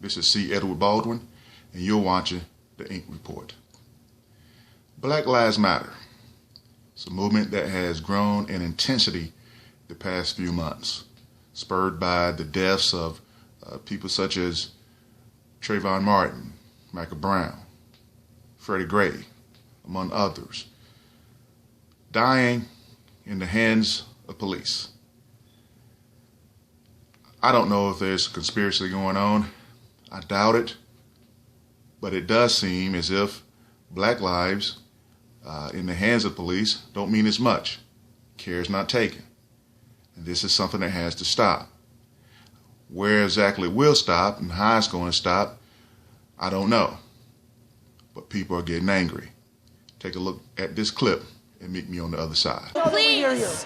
This is C. Edward Baldwin, and you're watching The Ink Report. Black Lives Matter. It's a movement that has grown in intensity the past few months, spurred by the deaths of people such as Trayvon Martin, Michael Brown, Freddie Gray, among others, dying in the hands of police. I don't know if there's a conspiracy going on. I doubt it. But it does seem as if black lives in the hands of police don't mean as much. Care is not taken. And this is something that has to stop. Where exactly it will stop and how it's going to stop, I don't know. But people are getting angry. Take a look at this clip and meet me on the other side. Please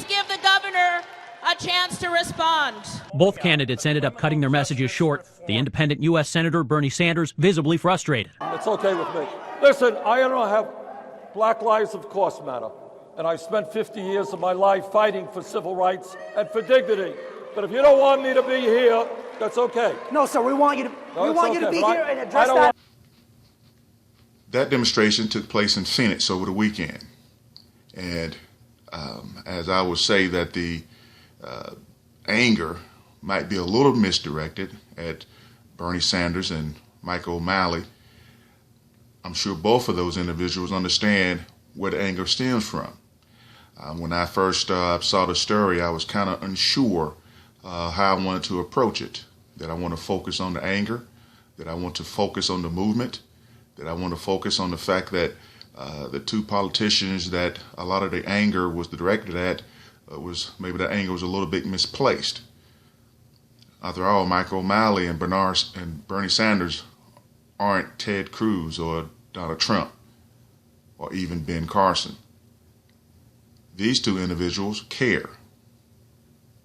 give the governor a chance to respond. Both candidates ended up cutting their messages short. The independent U.S. Senator Bernie Sanders visibly frustrated. It's okay with me. Listen, I don't have black lives, of course, matter. And I spent 50 years of my life fighting for civil rights and for dignity. But if you don't want me to be here, that's okay. No, sir, we want you to, be here and address that. That demonstration took place in Phoenix over the weekend. And as I would say that the anger might be a little misdirected at Bernie Sanders and Michael O'Malley, I'm sure both of those individuals understand where the anger stems from. When I first saw the story, I was kind of unsure how I wanted to approach it. That I want to focus on the anger, that I want to focus on the movement, that I want to focus on the fact that the two politicians that a lot of the anger was directed at maybe the anger was a little bit misplaced. After all, Michael O'Malley and Bernie Sanders aren't Ted Cruz or Donald Trump or even Ben Carson. These two individuals care.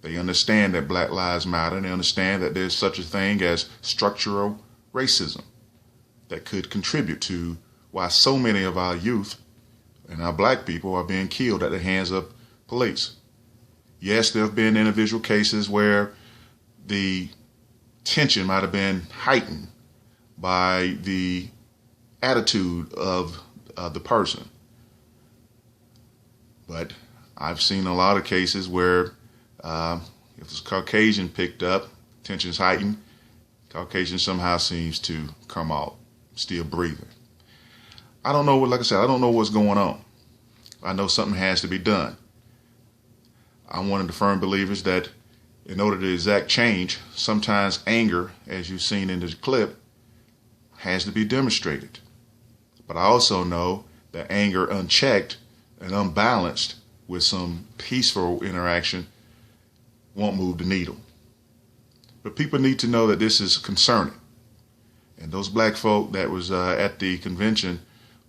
They understand that Black Lives Matter, and they understand that there's such a thing as structural racism that could contribute to why so many of our youth and our black people are being killed at the hands of police. Yes, there have been individual cases where the tension might have been heightened by the attitude of the person. But I've seen a lot of cases where if it's Caucasian picked up, tension's heightened, Caucasian somehow seems to come out still breathing. I don't know, like I said, I don't know what's going on. I know something has to be done. I'm one of the firm believers that in order to exact change, sometimes anger, as you've seen in this clip, has to be demonstrated. But I also know that anger unchecked and unbalanced with some peaceful interaction won't move the needle. But people need to know that this is concerning. And those black folk that was at the convention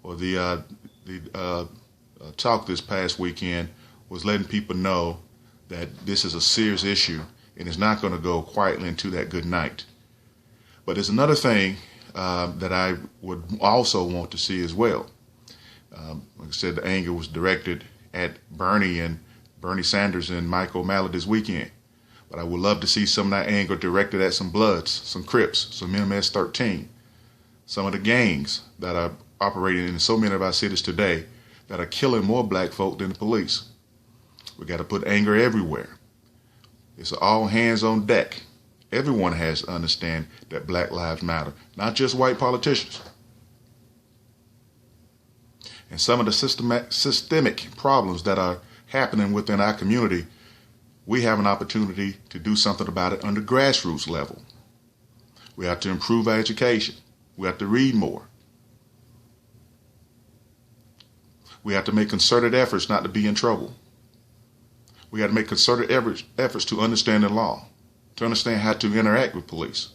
or the talk this past weekend was letting people know that this is a serious issue and it's not going to go quietly into that good night. But there's another thing that I would also want to see as well. Like I said, the anger was directed at Bernie Sanders and Michael O'Malley this weekend. But I would love to see some of that anger directed at some Bloods, some Crips, some MS-13, some of the gangs that are operating in so many of our cities today that are killing more black folk than the police. We got to put anger everywhere. It's all hands on deck. Everyone has to understand that Black Lives Matter, not just white politicians. And some of the systemic problems that are happening within our community, we have an opportunity to do something about it on the grassroots level. We have to improve our education. We have to read more. We have to make concerted efforts not to be in trouble. We have to make concerted efforts to understand the law, to understand how to interact with police.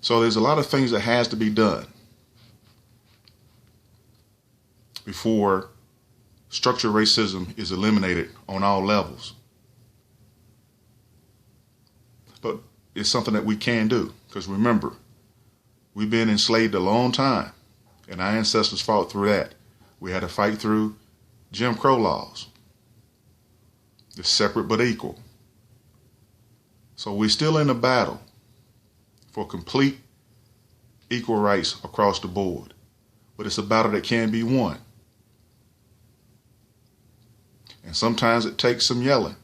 So there's a lot of things that has to be done before structural racism is eliminated on all levels. But it's something that we can do, because remember, we've been enslaved a long time, and our ancestors fought through that. We had to fight through Jim Crow laws. It's separate but equal. So we're still in a battle for complete equal rights across the board. But it's a battle that can be won. And sometimes it takes some yelling.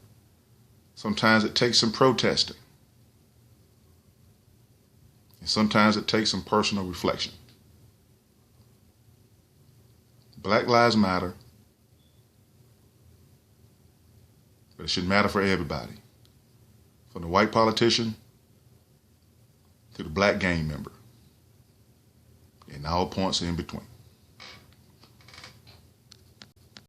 Sometimes it takes some protesting. And sometimes it takes some personal reflection. Black lives matter. But it should matter for everybody. From the white politician to the black gang member. And all points in between.